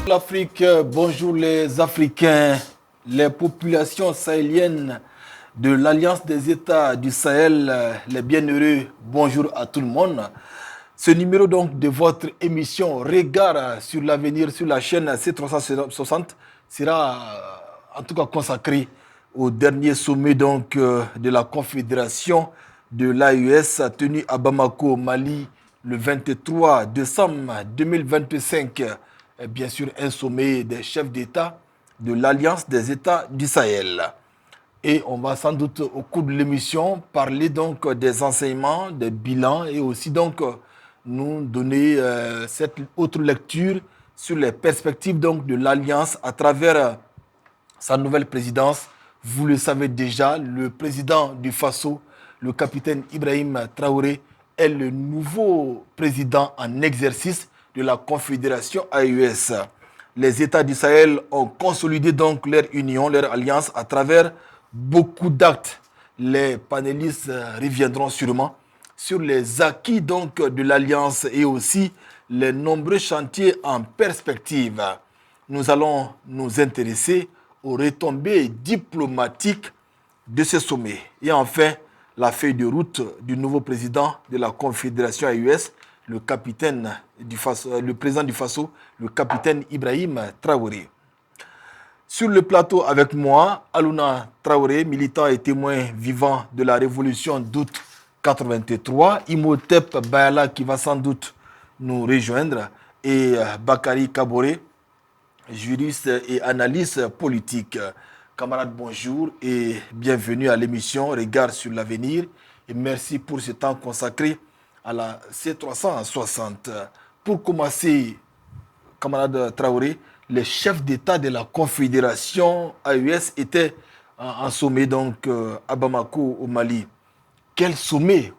L'Afrique, bonjour les Africains, les populations sahéliennes de l'Alliance des États du Sahel, les bienheureux, bonjour à tout le monde. Ce numéro donc de votre émission Regard sur l'avenir sur la chaîne C360 sera en tout cas consacré au dernier sommet donc de la Confédération de l'AES tenu à Bamako, au Mali, le 23 décembre 2025. Et bien sûr, un sommet des chefs d'État de l'Alliance des États du Sahel. Et on va sans doute au cours de l'émission parler donc des enseignements, des bilans et aussi donc nous donner cette autre lecture sur les perspectives donc de l'Alliance à travers sa nouvelle présidence. Vous le savez déjà, le président du Faso, le capitaine Ibrahim Traoré, est le nouveau président en exercice de la Confédération AES. Les États du Sahel ont consolidé donc leur union, leur alliance à travers beaucoup d'actes. Les panélistes reviendront sûrement sur les acquis donc de l'alliance et aussi les nombreux chantiers en perspective. Nous allons nous intéresser aux retombées diplomatiques de ce sommet. Et enfin, la feuille de route du nouveau président de la Confédération AES, le président du Faso, le capitaine Ibrahim Traoré. Sur le plateau avec moi, Alouna Traoré, militant et témoin vivant de la révolution d'août 83, Imhotep Bayala qui va sans doute nous rejoindre et Bakary Kaboré, juriste et analyste politique. Camarades, bonjour et bienvenue à l'émission Regard sur l'avenir et merci pour ce temps consacré à la C360. Pour commencer, camarade Traoré, les chefs d'État de la Confédération AES étaient en sommet donc à Bamako au Mali. Quel sommet?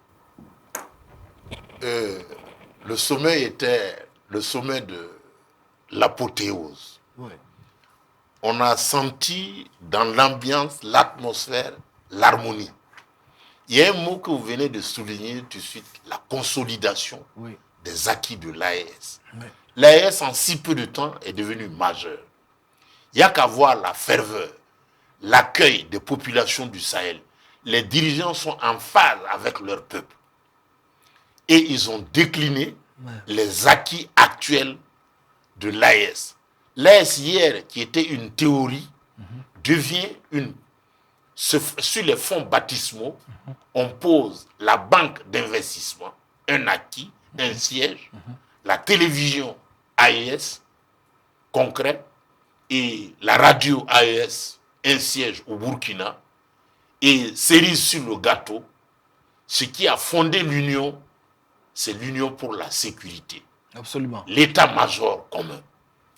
Le sommet était le sommet de l'apothéose. Oui. On a senti dans l'ambiance, l'atmosphère, l'harmonie. Il y a un mot que vous venez de souligner tout de suite, la consolidation des acquis de l'AES. Oui. L'AES, en si peu de temps, est devenue majeure. Il n'y a qu'à voir la ferveur, l'accueil des populations du Sahel. Les dirigeants sont en phase avec leur peuple. Et ils ont décliné les acquis actuels de l'AES. L'AES hier, qui était une théorie, devient sur les fonds baptismaux, on pose la banque d'investissement, un acquis, un siège, la télévision AES, concret, et la radio AES, un siège au Burkina, et cerise sur le gâteau, ce qui a fondé l'Union, c'est l'Union pour la sécurité. Absolument. L'état-major commun.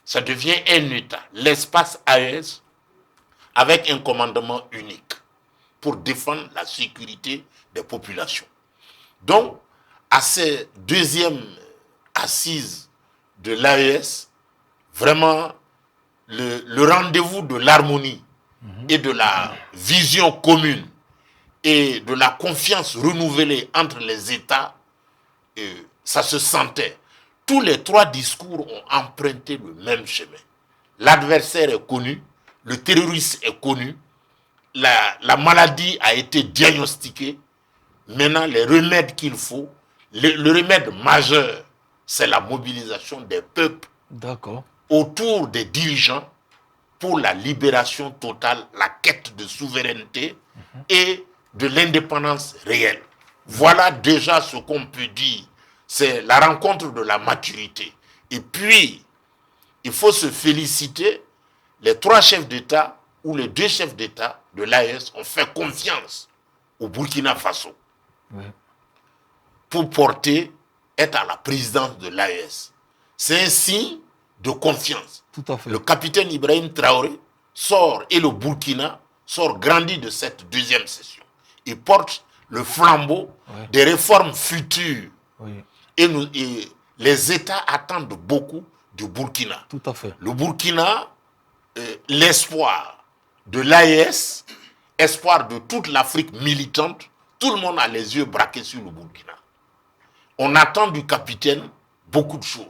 Ça devient un État, l'espace AES, avec un commandement unique pour défendre la sécurité des populations. Donc, à ces deuxièmes assises de l'AES, vraiment, le rendez-vous de l'harmonie et de la vision commune et de la confiance renouvelée entre les États, ça se sentait. Tous les trois discours ont emprunté le même chemin. L'adversaire est connu, le terroriste est connu, la maladie a été diagnostiquée. Maintenant, les remèdes qu'il faut, le remède majeur, c'est la mobilisation des peuples autour des dirigeants pour la libération totale, la quête de souveraineté et de l'indépendance réelle. Voilà déjà ce qu'on peut dire. C'est la rencontre de la maturité. Et puis, il faut se féliciter, les trois chefs d'État ou les deux chefs d'État de l'AES ont fait confiance au Burkina Faso pour être à la présidence de l'AES. C'est un signe de confiance. Tout à fait. Le capitaine Ibrahim Traoré sort et le Burkina sort grandi de cette deuxième session. Il porte le flambeau des réformes futures. Et les États attendent beaucoup du Burkina. Tout à fait. Le Burkina, l'espoir de l'AES, espoir de toute l'Afrique militante, tout le monde a les yeux braqués sur le Burkina. On attend du capitaine beaucoup de choses.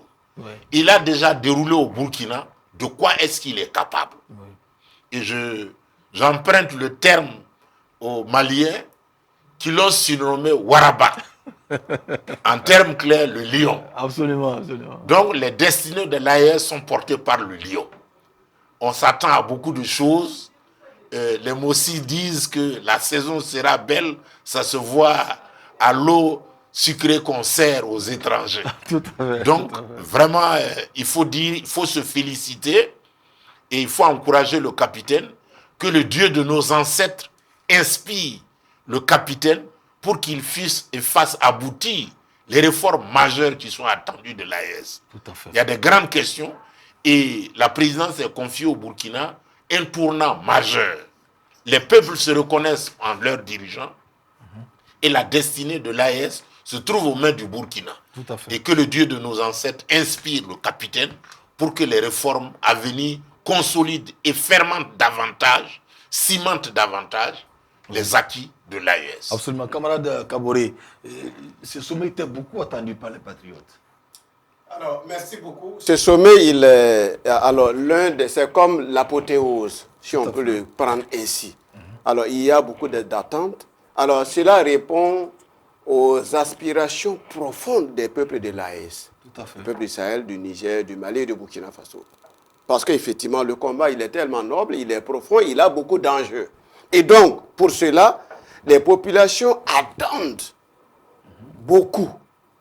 Il a déjà déroulé au Burkina de quoi est-ce qu'il est capable. Et j'emprunte le terme aux Maliens qui l'ont surnommé Waraba. En termes clairs, le lion. Absolument, absolument. Donc, les destinées de l'AES sont portées par le lion. On s'attend à beaucoup de choses. Les Mossis disent que la saison sera belle. Ça se voit à l'eau sucrée qu'on sert aux étrangers. Tout à fait. Donc, vraiment, il faut se féliciter et il faut encourager le capitaine, que le Dieu de nos ancêtres inspire le capitaine pour qu'il fasse aboutir les réformes majeures qui sont attendues de l'AES. Tout à fait. Il y a des grandes questions et la présidence est confiée au Burkina, un tournant majeur. Les peuples se reconnaissent en leurs dirigeants et la destinée de l'AES se trouve aux mains du Burkina. Tout à fait. Et que le Dieu de nos ancêtres inspire le capitaine pour que les réformes à venir consolident et fermentent davantage, cimentent davantage les acquis de l'AES. Absolument. Camarade Kaboré, ce sommet était beaucoup attendu par les patriotes. Alors, merci beaucoup. Ce sommet, il est alors c'est comme l'apothéose, si on peut le prendre ainsi. Alors, il y a beaucoup d'attentes. Alors, cela répond aux aspirations profondes des peuples de l'AES. Tout à fait. Le peuple du Sahel, du Niger, du Mali et du Burkina Faso. Parce qu'effectivement, le combat, il est tellement noble, il est profond, il a beaucoup d'enjeux. Et donc, pour cela, les populations attendent beaucoup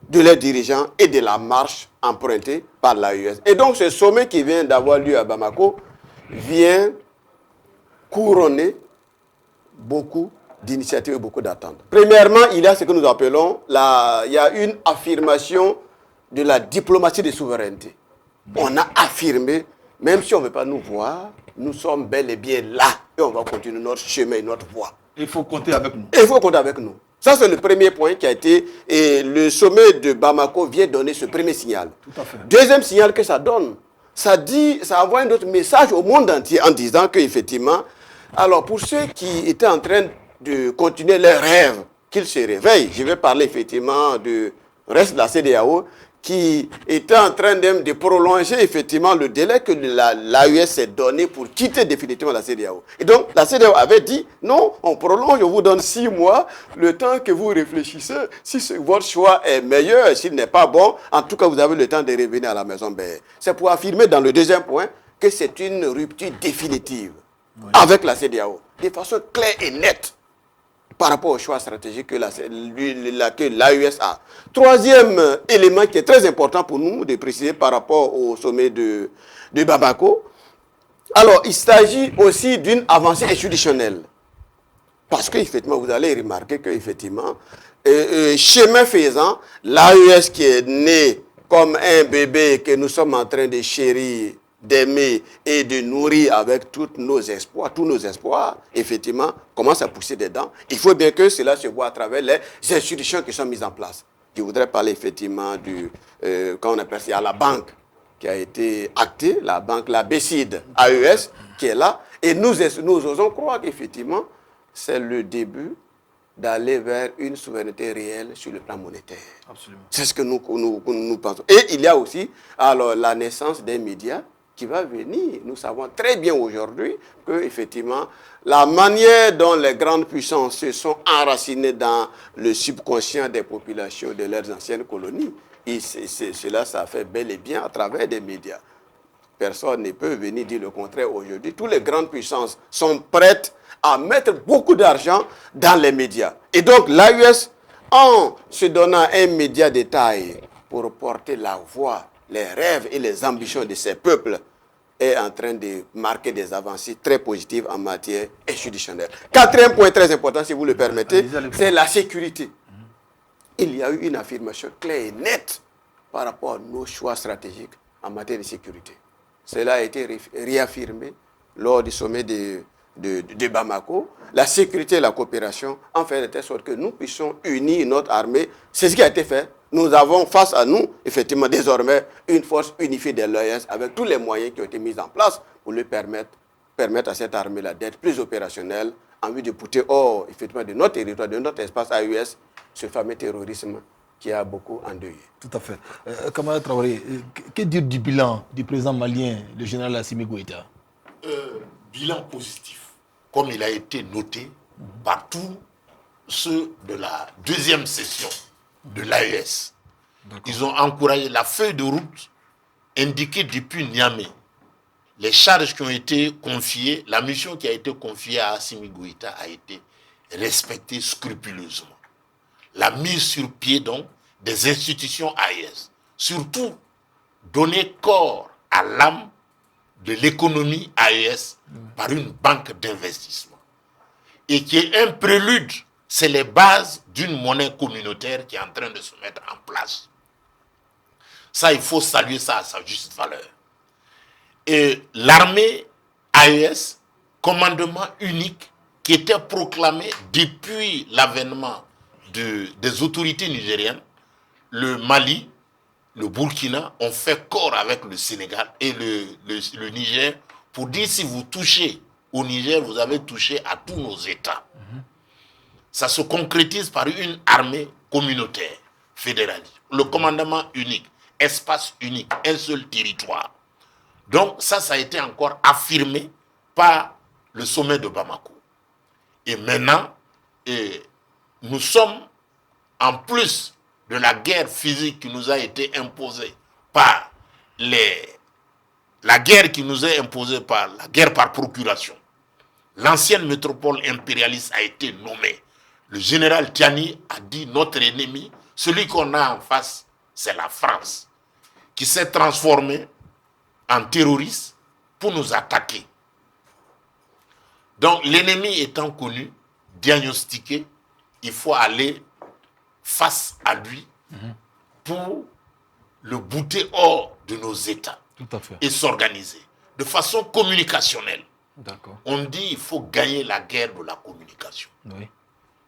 de leurs dirigeants et de la marche empruntée par l'AES. Et donc, ce sommet qui vient d'avoir lieu à Bamako vient couronner beaucoup d'initiatives et beaucoup d'attentes. Premièrement, il y a ce que nous appelons, il y a une affirmation de la diplomatie de souveraineté. On a affirmé, même si on ne veut pas nous voir, nous sommes bel et bien là et on va continuer notre chemin et notre voie. Il faut compter avec nous. Et il faut compter avec nous. Ça, c'est le premier point qui a été, et le sommet de Bamako vient donner ce premier signal. Tout à fait. Deuxième signal que ça donne, ça envoie un autre message au monde entier en disant qu'effectivement, alors pour ceux qui étaient en train de continuer leurs rêves, qu'ils se réveillent. Je vais parler effectivement du reste de la CEDEAO qui était en train de prolonger effectivement le délai que l'AES s'est donné pour quitter définitivement la CEDEAO. Et donc, la CEDEAO avait dit, non, on prolonge, on vous donne 6 mois, le temps que vous réfléchissez, si votre choix est meilleur, s'il n'est pas bon, en tout cas, vous avez le temps de revenir à la maison. C'est pour affirmer dans le deuxième point que c'est une rupture définitive avec la CEDEAO, de façon claire et nette, par rapport au choix stratégique que l'AES a. Troisième élément qui est très important pour nous de préciser par rapport au sommet de Bamako, alors il s'agit aussi d'une avancée institutionnelle. Parce qu'effectivement, vous allez remarquer qu'effectivement, chemin faisant, l'AES qui est né comme un bébé que nous sommes en train de chérir, d'aimer et de nourrir avec tous nos espoirs, effectivement, commence à pousser des dents. Il faut bien que cela se voit à travers les institutions qui sont mises en place. Je voudrais parler effectivement quand on appelle ça, la banque qui a été actée, la banque, la BCID AES qui est là. Et nous osons croire qu'effectivement, c'est le début d'aller vers une souveraineté réelle sur le plan monétaire. Absolument. C'est ce que nous pensons. Et il y a aussi alors, la naissance des médias qui va venir. Nous savons très bien aujourd'hui que effectivement la manière dont les grandes puissances se sont enracinées dans le subconscient des populations de leurs anciennes colonies, et cela, ça fait bel et bien à travers des médias. Personne ne peut venir dire le contraire aujourd'hui. Toutes les grandes puissances sont prêtes à mettre beaucoup d'argent dans les médias. Et donc l'AES, en se donnant un média de taille pour porter la voix, les rêves et les ambitions de ces peuples, est en train de marquer des avancées très positives en matière institutionnelle. Quatrième point très important, si vous le permettez, c'est la sécurité. Il y a eu une affirmation claire et nette par rapport à nos choix stratégiques en matière de sécurité. Cela a été réaffirmé lors du sommet de Bamako. La sécurité et la coopération en fait de telle sorte que nous puissions unir notre armée. C'est ce qui a été fait. Nous avons face à nous, effectivement, désormais, une force unifiée de l'OAS avec tous les moyens qui ont été mis en place pour lui permettre à cette armée-là d'être plus opérationnelle en vue de pousser hors, effectivement, de notre territoire, de notre espace AES, ce fameux terrorisme qui a beaucoup endeuillé. Tout à fait. Kamara Traoré, que dire du bilan du président malien, le général Assimi Goïta? Bilan positif, comme il a été noté par tous ceux de la deuxième session de l'AES. Ils ont encouragé la feuille de route indiquée depuis Niamey. Les charges qui ont été confiées, la mission qui a été confiée à Assimi Goïta a été respectée scrupuleusement. La mise sur pied donc des institutions AES, surtout donner corps à l'âme de l'économie AES par une banque d'investissement. Et qui est un prélude, c'est les bases d'une monnaie communautaire qui est en train de se mettre en place. Ça, il faut saluer ça à sa juste valeur. Et l'armée AES, commandement unique, qui était proclamé depuis l'avènement des autorités nigériennes, le Mali, le Burkina ont fait corps avec le Sénégal et le Niger pour dire si vous touchez au Niger, vous avez touché à tous nos États. Ça se concrétise par une armée communautaire, fédéraliste, le commandement unique, espace unique, un seul territoire. Donc ça a été encore affirmé par le sommet de Bamako. Et maintenant, nous sommes, en plus de la guerre physique qui nous a été imposée par la guerre qui nous est imposée par la guerre par procuration. L'ancienne métropole impérialiste a été nommée. Le général Tiani a dit notre ennemi, celui qu'on a en face, c'est la France, qui s'est transformée en terroriste pour nous attaquer. Donc l'ennemi étant connu, diagnostiqué, il faut aller face à lui pour le bouter hors de nos États. Tout à fait. Et s'organiser de façon communicationnelle. D'accord. On dit qu'il faut gagner la guerre de la communication. Oui.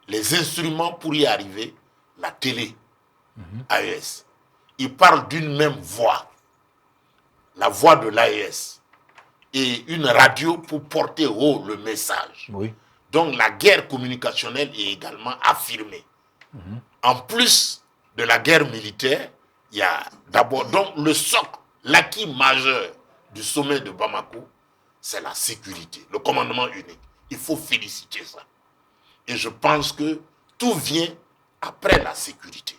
Les instruments pour y arriver, la télé, AES, ils parlent d'une même voix, la voix de l'AES, et une radio pour porter haut le message. Oui. Donc la guerre communicationnelle est également affirmée. En plus de la guerre militaire, il y a d'abord donc le socle, l'acquis majeur du sommet de Bamako, c'est la sécurité, le commandement unique. Il faut féliciter ça. Et je pense que tout vient après la sécurité.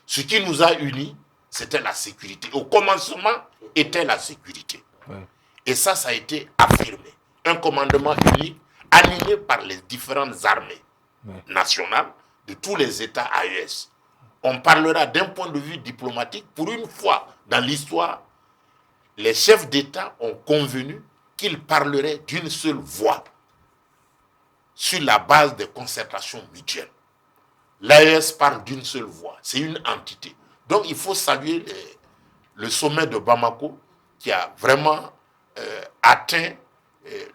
Ce qui nous a unis, c'était la sécurité. Au commencement, était la sécurité. Oui. Et ça a été affirmé. Un commandement unique animé par les différentes armées nationales de tous les États AES. On parlera d'un point de vue diplomatique. Pour une fois dans l'histoire, les chefs d'État ont convenu qu'ils parleraient d'une seule voix sur la base des concertations mutuelles. L'AES parle d'une seule voix. C'est une entité. Donc il faut saluer le sommet de Bamako qui a vraiment atteint.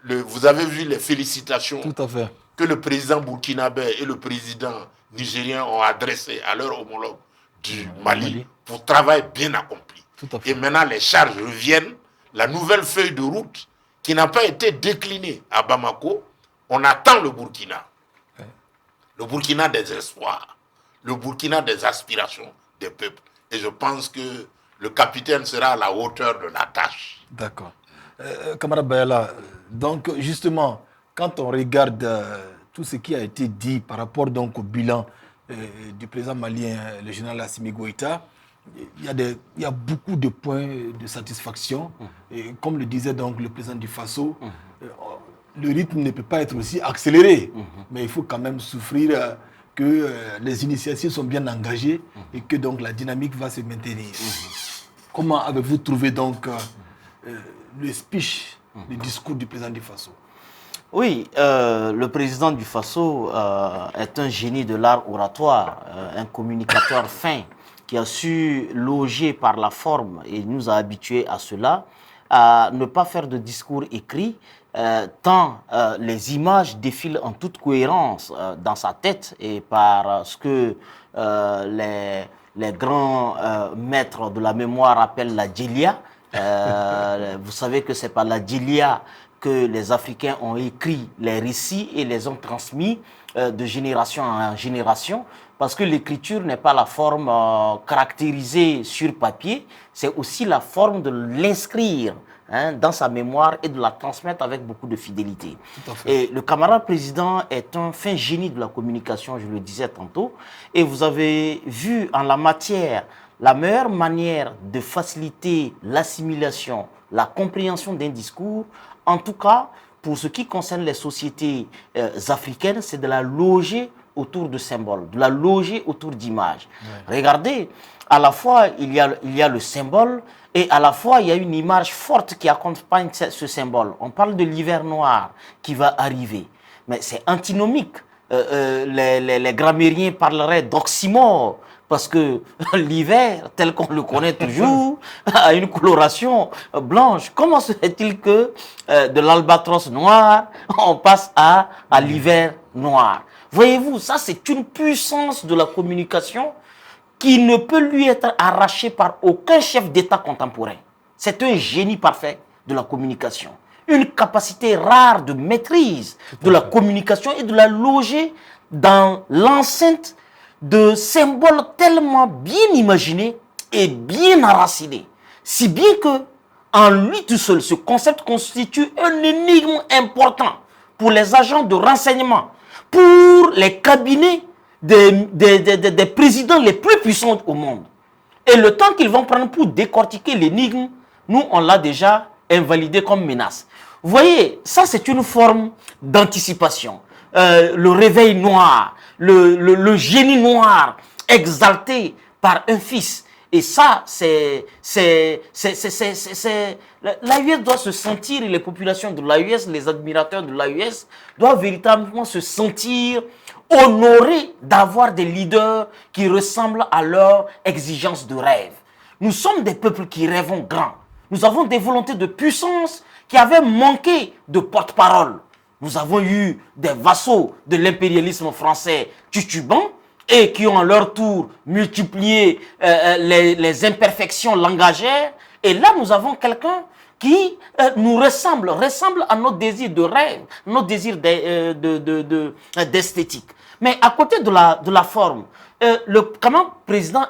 Vous avez vu les félicitations Tout à fait. que le président burkinabé et le président nigérien ont adressées à leur homologue du Mali pour travail bien accompli. Tout à fait. Et maintenant, les charges reviennent. La nouvelle feuille de route qui n'a pas été déclinée à Bamako, on attend le Burkina. Le Burkina des espoirs, le Burkina des aspirations des peuples. Et je pense que le capitaine sera à la hauteur de la tâche. D'accord. Camarade Bayala, donc justement, quand on regarde tout ce qui a été dit par rapport donc au bilan du président malien, le général Assimi Goïta, il y a beaucoup de points de satisfaction. Et comme le disait donc le président du Faso, le rythme ne peut pas être aussi accéléré, mais il faut quand même souffrir que les initiatives sont bien engagées et que donc la dynamique va se maintenir. Comment avez-vous trouvé donc le speech, le discours du président du Faso? Oui, le président du Faso est un génie de l'art oratoire, un communicateur fin qui a su loger par la forme et nous a habitués à cela, à ne pas faire de discours écrits, tant les images défilent en toute cohérence dans sa tête et par ce que les grands maîtres de la mémoire appellent la djelia. Vous savez que c'est par la djelia que les Africains ont écrit les récits et les ont transmis de génération en génération parce que l'écriture n'est pas la forme caractérisée sur papier, c'est aussi la forme de l'inscrire dans sa mémoire et de la transmettre avec beaucoup de fidélité. Et le camarade président est un fin génie de la communication, je le disais tantôt, et vous avez vu en la matière, la meilleure manière de faciliter l'assimilation, la compréhension d'un discours, en tout cas, pour ce qui concerne les sociétés africaines, c'est de la loger autour de symboles, de la loger autour d'images. Ouais. Regardez, à la fois, il y a le symbole et à la fois, il y a une image forte qui accompagne ce symbole. On parle de l'hiver noir qui va arriver, mais c'est antinomique. Les grammairiens parleraient d'oxymore, parce que l'hiver, tel qu'on le connaît toujours, a une coloration blanche. Comment se fait-il que de l'albatros noir, on passe à l'hiver noir? Voyez-vous, ça c'est une puissance de la communication qui ne peut lui être arrachée par aucun chef d'État contemporain. C'est un génie parfait de la communication. Une capacité rare de maîtrise de la communication et de la loger dans l'enceinte de symboles tellement bien imaginés et bien enracinés. Si bien que, en lui tout seul, ce concept constitue un énigme important pour les agents de renseignement, pour les cabinets des présidents les plus puissants au monde. Et le temps qu'ils vont prendre pour décortiquer l'énigme, nous, on l'a déjà invalidé comme menace. Vous voyez, ça c'est une forme d'anticipation. Le réveil noir, le génie noir exalté par un fils. Et ça, l'AUS doit se sentir, et les populations de l'AUS, les admirateurs de l'AUS, doivent véritablement se sentir honorés d'avoir des leaders qui ressemblent à leurs exigences de rêve. Nous sommes des peuples qui rêvons grand. Nous avons des volontés de puissance qui avaient manqué de porte-parole. Nous avons eu des vassaux de l'impérialisme français titubants et qui ont à leur tour multiplié les imperfections langagères. Et là, nous avons quelqu'un qui nous ressemble à notre désir de rêve, notre désir d'esthétique. Mais à côté de la forme, le président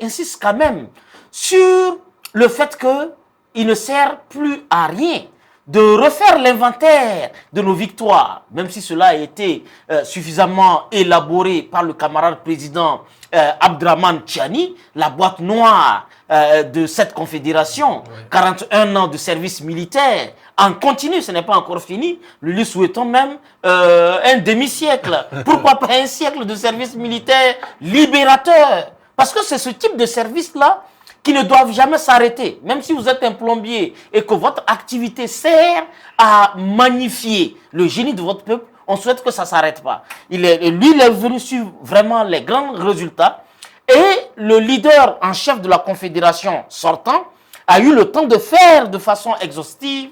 insiste quand même sur le fait qu'il ne sert plus à rien de refaire l'inventaire de nos victoires, même si cela a été suffisamment élaboré par le camarade président Abdraman Tchiani, la boîte noire de cette confédération, 41 ans de service militaire, en continu, ce n'est pas encore fini, nous lui souhaitons même un demi-siècle, pourquoi pas un siècle de service militaire libérateur, parce que c'est ce type de service-là qui ne doivent jamais s'arrêter. Même si vous êtes un plombier et que votre activité sert à magnifier le génie de votre peuple, on souhaite que ça ne s'arrête pas. Il est venu suivre vraiment les grands résultats. Et le leader en chef de la Confédération sortant a eu le temps de faire de façon exhaustive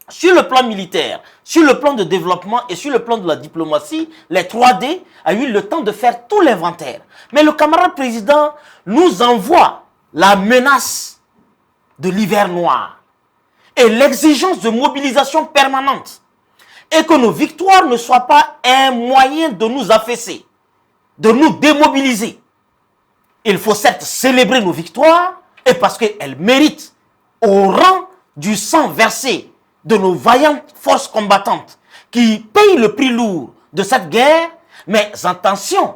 sur le plan militaire, sur le plan de développement et sur le plan de la diplomatie, les 3D, a eu le temps de faire tout l'inventaire. Mais le camarade président nous envoie la menace de l'hiver noir et l'exigence de mobilisation permanente et que nos victoires ne soient pas un moyen de nous affaisser, de nous démobiliser. Il faut certes célébrer nos victoires et parce qu'elles méritent au rang du sang versé de nos vaillantes forces combattantes qui payent le prix lourd de cette guerre, mais attention,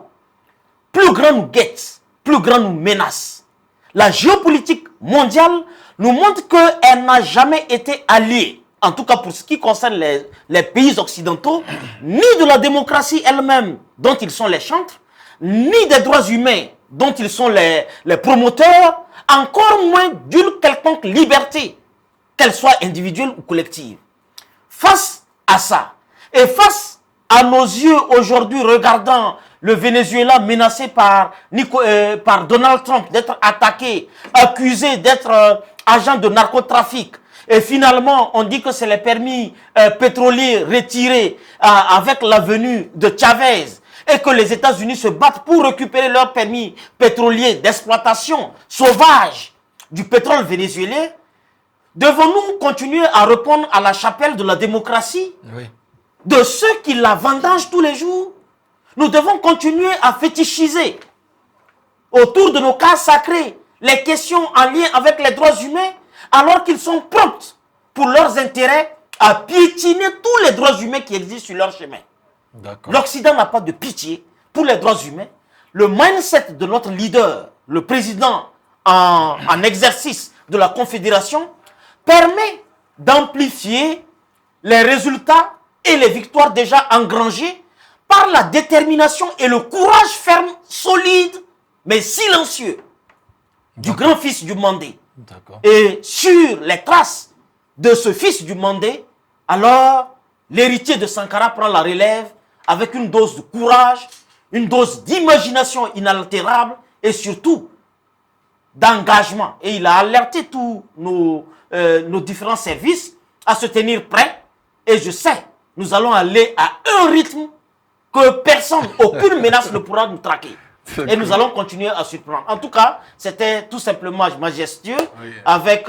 plus grand nous guette, plus grand nous menace. La géopolitique mondiale nous montre qu'elle n'a jamais été alliée, en tout cas pour ce qui concerne les pays occidentaux, ni de la démocratie elle-même, dont ils sont les chantres, ni des droits humains, dont ils sont les promoteurs, encore moins d'une quelconque liberté, qu'elle soit individuelle ou collective. Face à ça, et face à nos yeux aujourd'hui regardant le Venezuela menacé par Donald Trump d'être attaqué, accusé d'être agent de narcotrafic. Et finalement, on dit que c'est les permis pétroliers retirés avec la venue de Chavez. Et que les États-Unis se battent pour récupérer leurs permis pétroliers d'exploitation sauvage du pétrole vénézuélien. Devons-nous continuer à répondre à la chapelle de la démocratie, de ceux qui la vendangent tous les jours? Nous devons continuer à fétichiser autour de nos cas sacrés les questions en lien avec les droits humains, alors qu'ils sont prompts pour leurs intérêts à piétiner tous les droits humains qui existent sur leur chemin. L'Occident n'a pas de pitié pour les droits humains. Le mindset de notre leader, le président en exercice de la Confédération, permet d'amplifier les résultats et les victoires déjà engrangées par la détermination et le courage ferme, solide, mais silencieux du grand fils du Mandé. Et sur les traces de ce fils du Mandé, alors l'héritier de Sankara prend la relève avec une dose de courage, une dose d'imagination inaltérable et surtout d'engagement. Et il a alerté tous nos différents services à se tenir prêts. Et je sais, nous allons aller à un rythme que personne, aucune menace ne pourra nous traquer. Et nous allons continuer à surprendre. En tout cas, c'était tout simplement majestueux, avec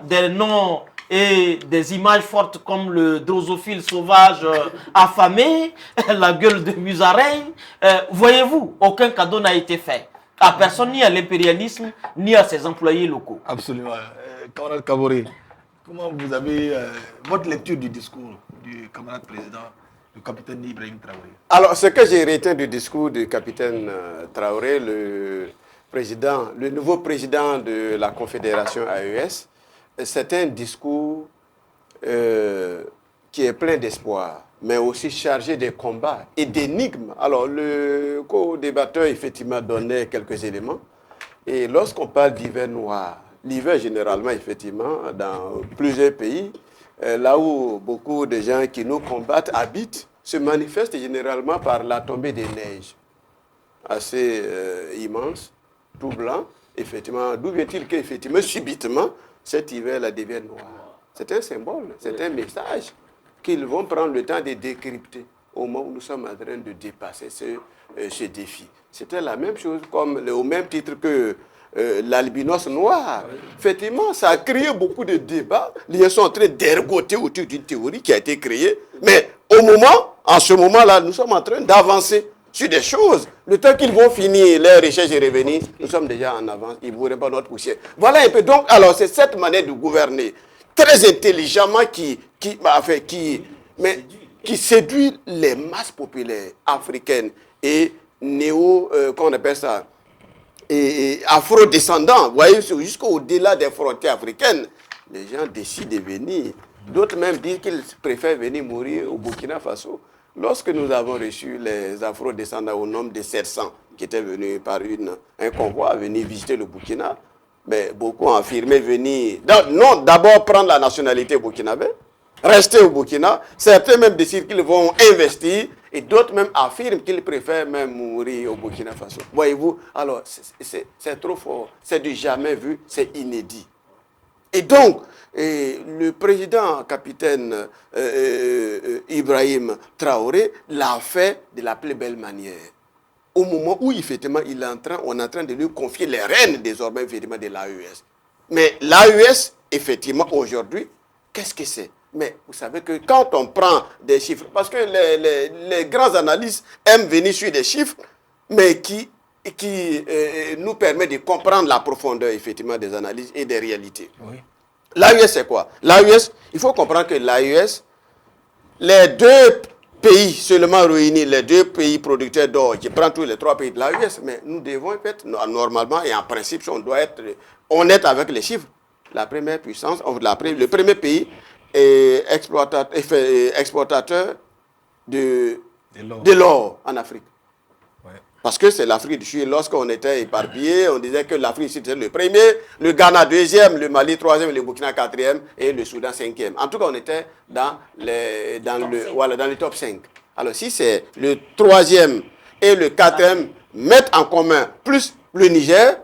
des noms et des images fortes comme le drosophile sauvage affamé, la gueule de musaraigne. Voyez-vous, aucun cadeau n'a été fait à personne, ni à l'impérialisme, ni à ses employés locaux. Absolument. Camarade Kaboré, comment vous avez votre lecture du discours du camarade président, le capitaine Ibrahim Traoré? Alors, ce que j'ai retenu du discours du capitaine Traoré, le nouveau président de la Confédération AES, c'est un discours qui est plein d'espoir, mais aussi chargé de combats et d'énigmes. Alors, le co-débatteur, effectivement, donnait quelques éléments. Et lorsqu'on parle d'hiver noir, l'hiver, généralement, effectivement, dans plusieurs pays, là où beaucoup de gens qui nous combattent habitent, se manifeste généralement par la tombée des neiges, assez immense, tout blanc. Effectivement, d'où vient-il qu'effectivement, subitement, cet hiver-là devient noir? C'est un symbole, c'est un message qu'ils vont prendre le temps de décrypter au moment où nous sommes en train de dépasser ce défi. C'était la même chose, au même titre que l'albinos noir. Effectivement, ça a créé beaucoup de débats. Les gens sont en train d'ergoter autour d'une théorie qui a été créée. Mais en ce moment-là, nous sommes en train d'avancer sur des choses. Le temps qu'ils vont finir leurs recherches et revenir, nous sommes déjà en avance. Ils ne voudraient pas notre poussière. Voilà un peu. Donc, alors, c'est cette manière de gouverner très intelligemment qui séduit les masses populaires africaines et qu'on appelle ça, et afro-descendants. Vous voyez, jusqu'au-delà des frontières africaines, les gens décident de venir. D'autres même disent qu'ils préfèrent venir mourir au Burkina Faso. Lorsque nous avons reçu les afro-descendants au nombre de 700 qui étaient venus par un convoi venir visiter le Burkina, mais beaucoup ont affirmé venir, non, d'abord prendre la nationalité burkinabé, rester au Burkina. Certains même décident qu'ils vont investir et d'autres même affirment qu'ils préfèrent même mourir au Burkina Faso. Voyez-vous, alors c'est trop fort, c'est du jamais vu, c'est inédit. Et donc, le président capitaine Ibrahim Traoré l'a fait de la plus belle manière. Au moment où, effectivement, on est en train de lui confier les rênes, désormais, effectivement, de l'AES. Mais l'AES, effectivement, aujourd'hui, qu'est-ce que c'est? Mais vous savez que quand on prend des chiffres, parce que les grands analystes aiment venir sur des chiffres, mais qui nous permet de comprendre la profondeur, effectivement, des analyses et des réalités. Oui. L'AES, c'est quoi? L'AES, il faut comprendre que l'AES, les deux pays seulement réunis, les deux pays producteurs d'or, qui prennent tous les trois pays de l'AES, mais nous devons être, normalement et en principe, on doit être honnête avec les chiffres. La première puissance, le premier pays est exportateur de l'or en Afrique. Parce que c'est l'Afrique du Sud. Lorsqu'on était éparpillés, on disait que l'Afrique c'était le premier, le Ghana deuxième, le Mali troisième, le Burkina quatrième et le Soudan cinquième. En tout cas, on était dans le top 5. Alors si c'est le troisième et le quatrième mettent en commun plus le Niger,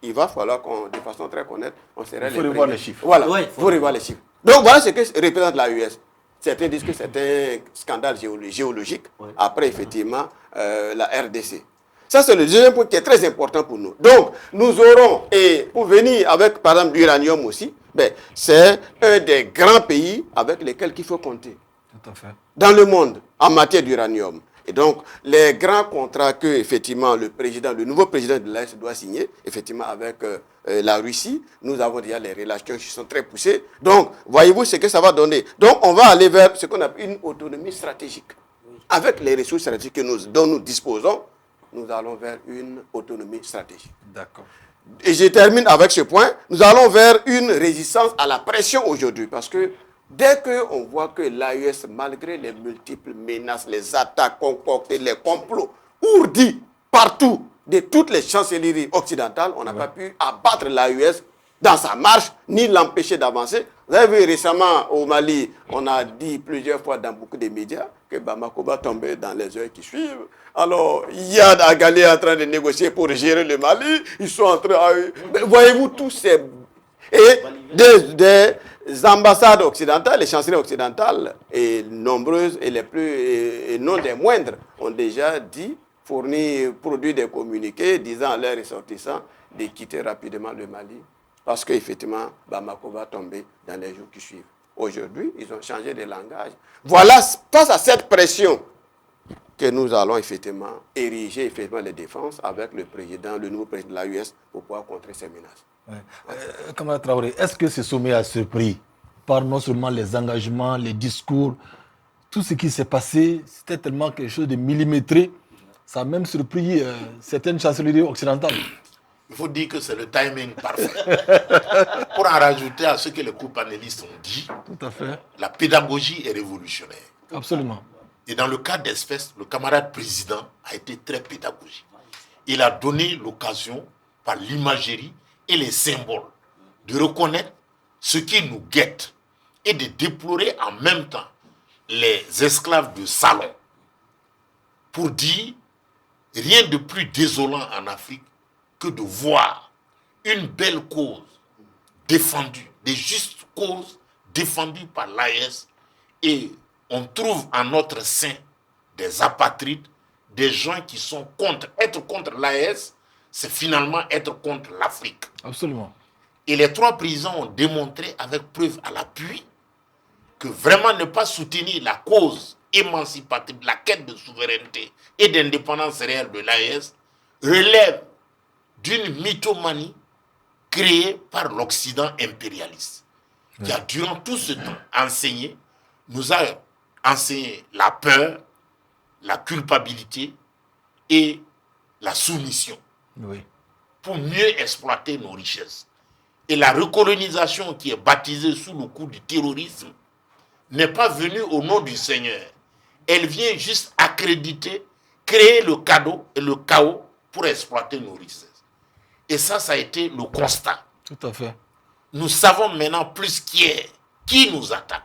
il va falloir de façon très honnête, on serait les premiers. Il faut revoir les chiffres. Voilà, il faut revoir les chiffres. Donc voilà ce que représente l'AES. Certains disent que c'est un scandale géologique. Oui. Après, effectivement, la RDC. Ça, c'est le deuxième point qui est très important pour nous. Donc, nous aurons, et pour venir avec, par exemple, l'uranium aussi, c'est un des grands pays avec lesquels il faut compter. Tout à fait. Dans le monde, en matière d'uranium. Et donc, les grands contrats que, effectivement, le nouveau président de l'AES doit signer, effectivement, avec la Russie, nous avons déjà les relations qui sont très poussées. Donc, voyez-vous ce que ça va donner. Donc, on va aller vers ce qu'on appelle une autonomie stratégique. Avec les ressources stratégiques dont nous disposons, nous allons vers une autonomie stratégique. D'accord. Et je termine avec ce point. Nous allons vers une résistance à la pression aujourd'hui. Parce que dès qu'on voit que l'AES, malgré les multiples menaces, les attaques concoctées, les complots ourdis partout de toutes les chancelleries occidentales, on n'a pas pu abattre l'AES dans sa marche, ni l'empêcher d'avancer. Vous avez vu récemment au Mali, on a dit plusieurs fois dans beaucoup de médias que Bamako va tomber dans les heures qui suivent. Alors, Yad Agali est en train de négocier pour gérer le Mali. Ils sont en train... Voyez-vous tous ces... Et des ambassades occidentales, les chancelleries occidentales, et nombreuses et les plus... et non des moindres, ont déjà dit, produit des communiqués disant à leurs ressortissants de quitter rapidement le Mali. Parce qu'effectivement, Bamako va tomber dans les jours qui suivent. Aujourd'hui, ils ont changé de langage. Voilà, face à cette pression, que nous allons effectivement ériger effectivement les défenses avec le nouveau président de l'AES pour pouvoir contrer ces menaces. Ouais. Camarade Traoré, est-ce que ce sommet a surpris par non seulement les engagements, les discours, tout ce qui s'est passé, c'était tellement quelque chose de millimétré, ça a même surpris certaines chancelleries occidentales. Il faut dire que c'est le timing parfait. Pour en rajouter à ce que les co-panélistes ont dit, Tout à fait. la pédagogie est révolutionnaire. Absolument. Et dans le cas d'espèce, le camarade président a été très pédagogique. Il a donné l'occasion, par l'imagerie et les symboles, de reconnaître ce qui nous guette et de déplorer en même temps les esclaves de salon. Pour dire, rien de plus désolant en Afrique que de voir une belle cause défendue, des justes causes défendues par l'AES, et on trouve en notre sein des apatrides, des gens qui sont contre. Être contre l'AES, c'est finalement être contre l'Afrique. Absolument. Et les trois présidents ont démontré avec preuve à l'appui que vraiment ne pas soutenir la cause émancipative, la quête de souveraineté et d'indépendance réelle de l'AES relève d'une mythomanie créée par l'Occident impérialiste, qui a durant tout ce temps nous a enseigné la peur, la culpabilité et la soumission, pour mieux exploiter nos richesses. Et la recolonisation qui est baptisée sous le coup du terrorisme n'est pas venue au nom du Seigneur. Elle vient juste accréditer, créer le cadeau et le chaos pour exploiter nos richesses. Et ça a été le constat. Tout à fait. Nous savons maintenant plus qui nous attaque.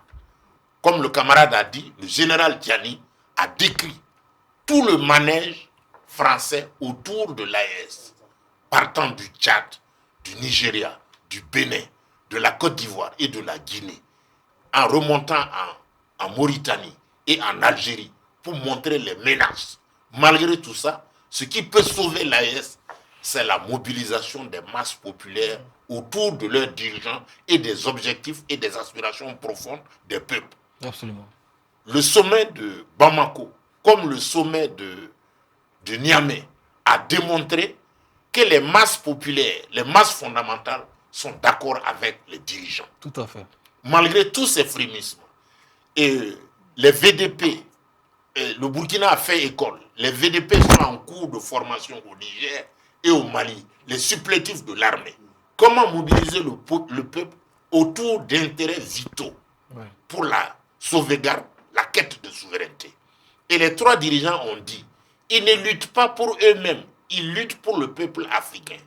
Comme le camarade a dit, le général Tiani a décrit tout le manège français autour de l'AES, partant du Tchad, du Nigeria, du Bénin, de la Côte d'Ivoire et de la Guinée, en remontant en Mauritanie et en Algérie pour montrer les menaces. Malgré tout ça, ce qui peut sauver l'AES, c'est la mobilisation des masses populaires autour de leurs dirigeants et des objectifs et des aspirations profondes des peuples. Absolument. Le sommet de Bamako, comme le sommet de Niamey, a démontré que les masses populaires, les masses fondamentales sont d'accord avec les dirigeants. Tout à fait. Malgré tous ces frémissements. Et les VDP, le Burkina a fait école. Les VDP sont en cours de formation au Niger et au Mali, les supplétifs de l'armée. Comment mobiliser le peuple autour d'intérêts vitaux pour la sauvegarde, la quête de souveraineté. Et les trois dirigeants ont dit, ils ne luttent pas pour eux-mêmes, ils luttent pour le peuple africain.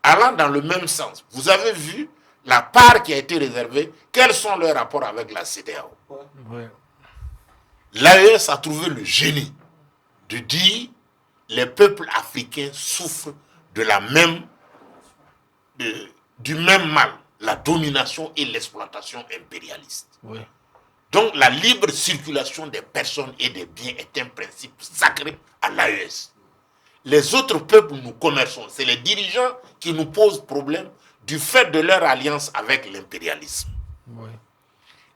Allant dans le même sens, vous avez vu la part qui a été réservée, quels sont leurs rapports avec la CEDEAO. L'AES a trouvé le génie de dire les peuples africains souffrent du même mal, la domination et l'exploitation impérialiste. Donc la libre circulation des personnes et des biens est un principe sacré à l'AES. Les autres peuples, nous commerçons. C'est les dirigeants qui nous posent problème du fait de leur alliance avec l'impérialisme.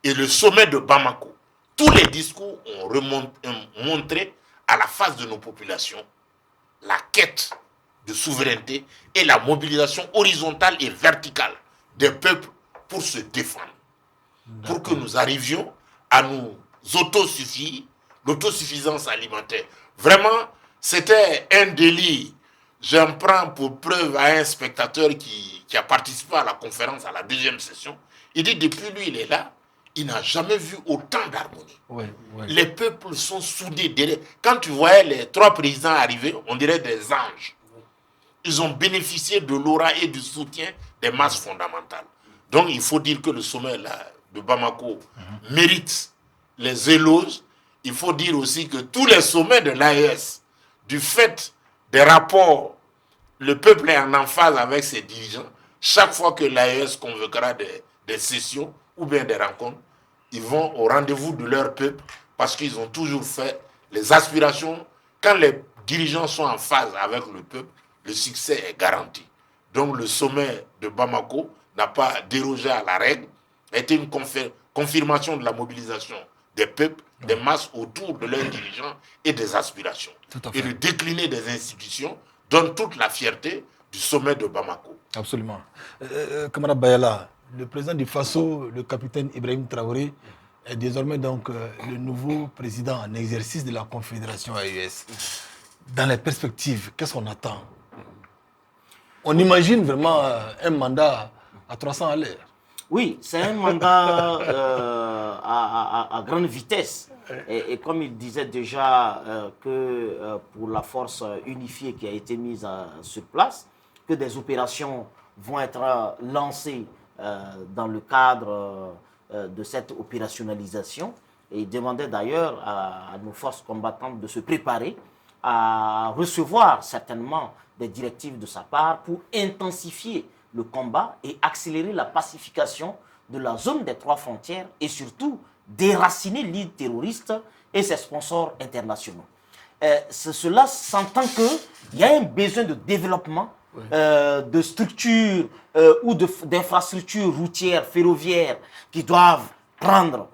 Et le sommet de Bamako, tous les discours ont montré à la face de nos populations la quête de souveraineté et la mobilisation horizontale et verticale des peuples pour se défendre. Pour que nous arrivions à nous autosuffire, l'autosuffisance alimentaire. Vraiment, c'était un délit. J'en prends pour preuve à un spectateur qui a participé à la conférence, à la deuxième session. Il dit, depuis lui, il est là, il n'a jamais vu autant d'harmonie. Ouais. Les peuples sont soudés derrière. Quand tu voyais les 3 présidents arriver, on dirait des anges. Ils ont bénéficié de l'aura et du soutien des masses fondamentales. Donc, il faut dire que le sommet là, de Bamako mérite les éloges. Il faut dire aussi que tous les sommets de l'AES, du fait des rapports, le peuple est en emphase avec ses dirigeants. Chaque fois que l'AES convoquera des sessions ou bien des rencontres, ils vont au rendez-vous de leur peuple parce qu'ils ont toujours fait les aspirations. Quand les dirigeants sont en phase avec le peuple, le succès est garanti. Donc le sommet de Bamako n'a pas dérogé à la règle, a été une confirmation de la mobilisation des peuples, des masses autour de leurs dirigeants et des aspirations. Et le décliner des institutions donne toute la fierté du sommet de Bamako. Absolument. Camarade Bayala, le président du Faso, le capitaine Ibrahim Traoré, est désormais donc le nouveau président en exercice de la Confédération AES. Dans les perspectives, qu'est-ce qu'on attend? On imagine vraiment un mandat à 300 à l'heure. Oui, c'est un mandat à grande vitesse. Et comme il disait déjà que pour la force unifiée qui a été mise sur place, que des opérations vont être lancées dans le cadre de cette opérationnalisation. Et il demandait d'ailleurs à nos forces combattantes de se préparer à recevoir certainement des directives de sa part pour intensifier le combat et accélérer la pacification de la zone des 3 frontières et surtout déraciner l'île terroriste et ses sponsors internationaux. Cela s'entend qu'il y a un besoin de développement de structures ou d'infrastructures routières, ferroviaires qui doivent prendre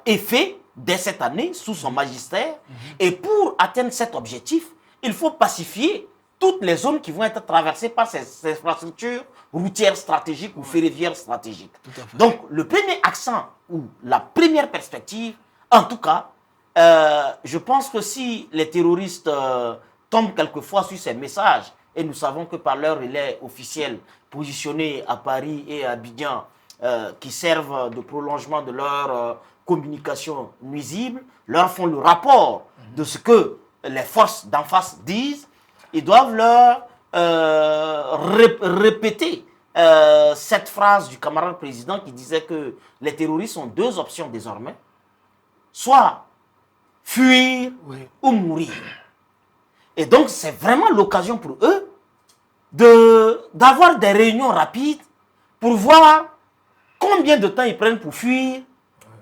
effet dès cette année sous son magistère. Et pour atteindre cet objectif, il faut pacifier toutes les zones qui vont être traversées par ces infrastructures routières stratégiques ou ferroviaires stratégiques. Donc, le premier accent ou la première perspective, en tout cas, je pense que si les terroristes tombent quelquefois sur ces messages, et nous savons que par leur relais officiel positionnés à Paris et à Abidjan, qui servent de prolongement de leur communication nuisible, leur font le rapport de ce que les forces d'en face disent, ils doivent leur répéter cette phrase du camarade président qui disait que les terroristes ont 2 options désormais, soit fuir ou mourir. Et donc c'est vraiment l'occasion pour eux d'avoir des réunions rapides pour voir combien de temps ils prennent pour fuir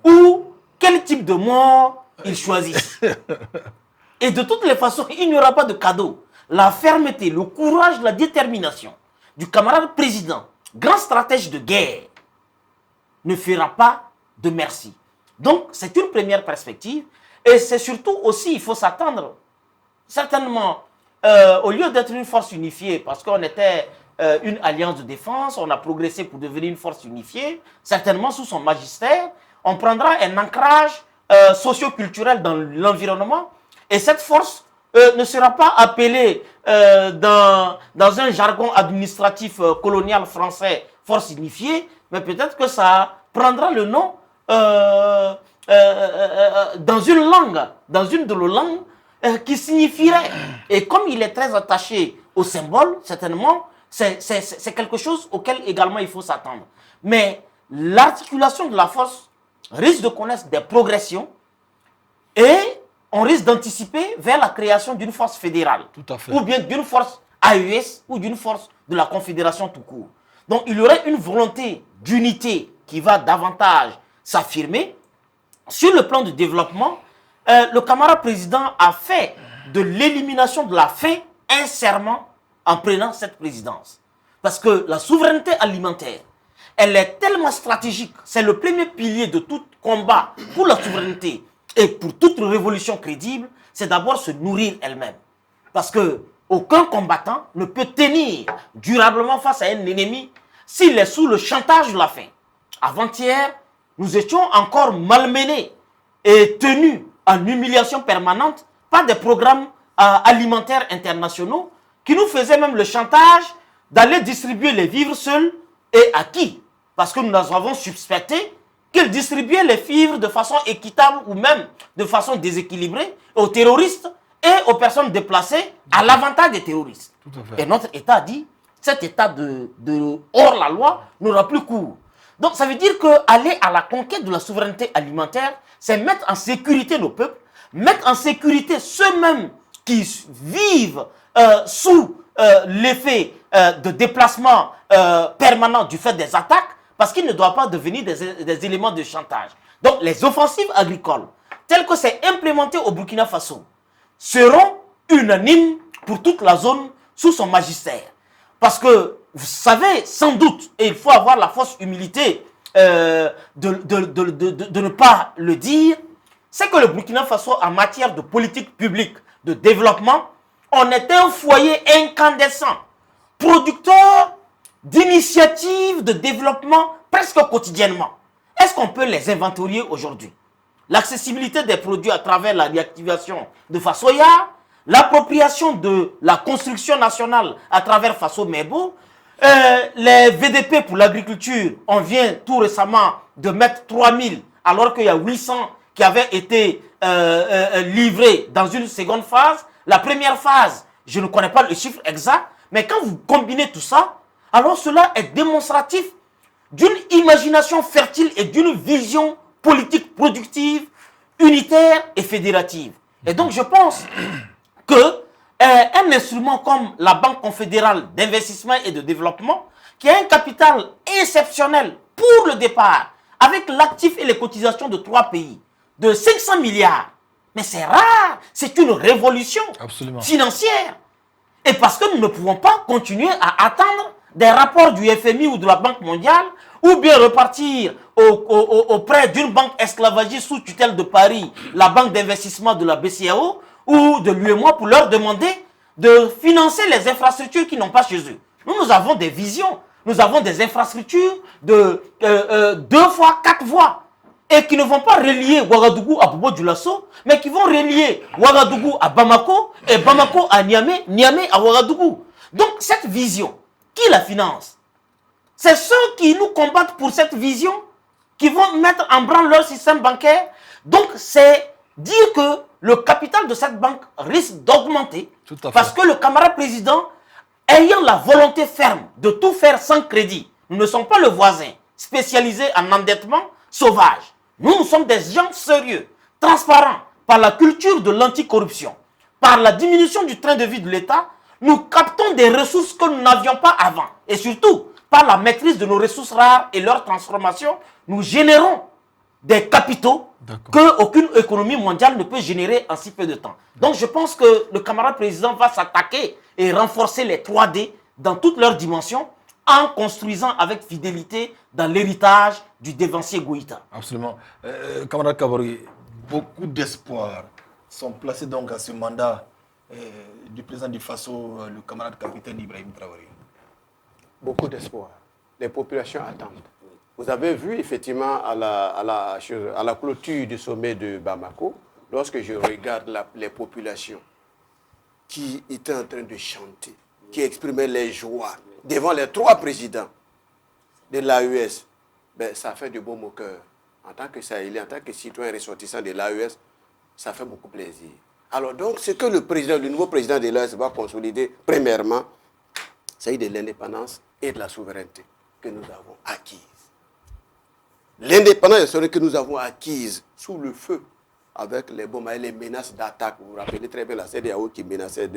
ou quel type de mort ils choisissent. Et de toutes les façons, il n'y aura pas de cadeau. La fermeté, le courage, la détermination du camarade président, grand stratège de guerre, ne fera pas de merci. Donc, c'est une première perspective. Et c'est surtout aussi, il faut s'attendre, certainement, au lieu d'être une force unifiée, parce qu'on était une alliance de défense, on a progressé pour devenir une force unifiée, certainement sous son magistère, on prendra un ancrage socio-culturel dans l'environnement, et cette force ne sera pas appelée dans un jargon administratif colonial français, force unifiée, mais peut-être que ça prendra le nom dans une langue, dans une de nos langues, qui signifierait, et comme il est très attaché au symbole, certainement, c'est quelque chose auquel également il faut s'attendre. Mais l'articulation de la force risque de connaître des progressions et on risque d'anticiper vers la création d'une force fédérale. Tout à fait. Ou bien d'une force AES ou d'une force de la Confédération tout court. Donc il y aurait une volonté d'unité qui va davantage s'affirmer. Sur le plan du développement, le camarade président a fait de l'élimination de la faim un serment en prenant cette présidence. Parce que la souveraineté alimentaire, elle est tellement stratégique. C'est le premier pilier de tout combat pour la souveraineté et pour toute révolution crédible. c'est d'abord se nourrir elle-même. Parce que aucun combattant ne peut tenir durablement face à un ennemi s'il est sous le chantage de la faim. Avant-hier, nous étions encore malmenés et tenus en humiliation permanente par des programmes alimentaires internationaux qui nous faisaient même le chantage d'aller distribuer les vivres seuls et à qui? Parce que nous avons suspecté qu'ils distribuaient les vivres de façon équitable ou même de façon déséquilibrée aux terroristes et aux personnes déplacées à l'avantage des terroristes. Et notre État a dit, cet État de hors la loi n'aura plus cours. Donc ça veut dire qu'aller à la conquête de la souveraineté alimentaire, c'est mettre en sécurité nos peuples, mettre en sécurité ceux-mêmes qui vivent sous l'effet de déplacement permanent du fait des attaques, parce qu'ils ne doivent pas devenir des éléments de chantage. Donc les offensives agricoles, telles que c'est implémenté au Burkina Faso, seront unanimes pour toute la zone sous son magistère. Parce que vous savez sans doute, et il faut avoir la fausse humilité de ne pas le dire, c'est que le Burkina Faso, en matière de politique publique, de développement, on est un foyer incandescent, producteur d'initiatives de développement presque quotidiennement. Est-ce qu'on peut les inventorier aujourd'hui? L'accessibilité des produits à travers la réactivation de Fasoya, l'appropriation de la construction nationale à travers Faso Mebo, les VDP pour l'agriculture, on vient tout récemment de mettre 3000 alors qu'il y a 800 qui avaient été livrés dans une seconde phase. La première phase, je ne connais pas le chiffre exact, mais quand vous combinez tout ça, alors cela est démonstratif d'une imagination fertile et d'une vision politique productive, unitaire et fédérative. Et donc je pense que un instrument comme la Banque confédérale d'investissement et de développement, qui a un capital exceptionnel pour le départ, avec l'actif et les cotisations de 3 pays, de 500 milliards, mais c'est rare, c'est une révolution financière. Et parce que nous ne pouvons pas continuer à attendre des rapports du FMI ou de la Banque mondiale, ou bien repartir auprès d'une banque esclavagiste sous tutelle de Paris, la banque d'investissement de la BCAO, ou de l'UEMOA pour leur demander de financer les infrastructures qui n'ont pas chez eux. Nous avons des visions, nous avons des infrastructures de 2 fois 4 voies, et qui ne vont pas relier Ouagadougou à Bobo-Dioulasso, mais qui vont relier Ouagadougou à Bamako, et Bamako à Niamey, Niamey à Ouagadougou. Donc cette vision, qui la finance? C'est ceux qui nous combattent pour cette vision, qui vont mettre en branle leur système bancaire. Donc c'est dire que le capital de cette banque risque d'augmenter, parce que le camarade président, ayant la volonté ferme de tout faire sans crédit, nous ne sommes pas le voisin spécialisé en endettement sauvage. Nous sommes des gens sérieux, transparents, par la culture de l'anticorruption, par la diminution du train de vie de l'État. Nous captons des ressources que nous n'avions pas avant. Et surtout, par la maîtrise de nos ressources rares et leur transformation, nous générons des capitaux qu'aucune économie mondiale ne peut générer en si peu de temps. Donc je pense que le camarade président va s'attaquer et renforcer les 3D dans toutes leurs dimensions en construisant avec fidélité dans l'héritage du dévancier Goïta. Absolument. Camarade Kabori, beaucoup d'espoirs sont placés donc à ce mandat du président du Faso, le camarade capitaine Ibrahim Traoré. Beaucoup d'espoir. Les populations attendent. Vous avez vu effectivement à la clôture du sommet de Bamako, lorsque je regarde les populations qui étaient en train de chanter, qui exprimaient les joies devant les 3 présidents de l'AES, ben, ça fait du baume au cœur. En tant que Sahélien, en tant que citoyen ressortissant de l'AES, ça fait beaucoup plaisir. Alors donc, ce que le nouveau président de l'AES va consolider, premièrement, c'est de l'indépendance et de la souveraineté que nous avons acquise. L'indépendance que nous avons acquise sous le feu avec les bombes et les menaces d'attaque. Vous vous rappelez très bien la CEDEAO qui menaçait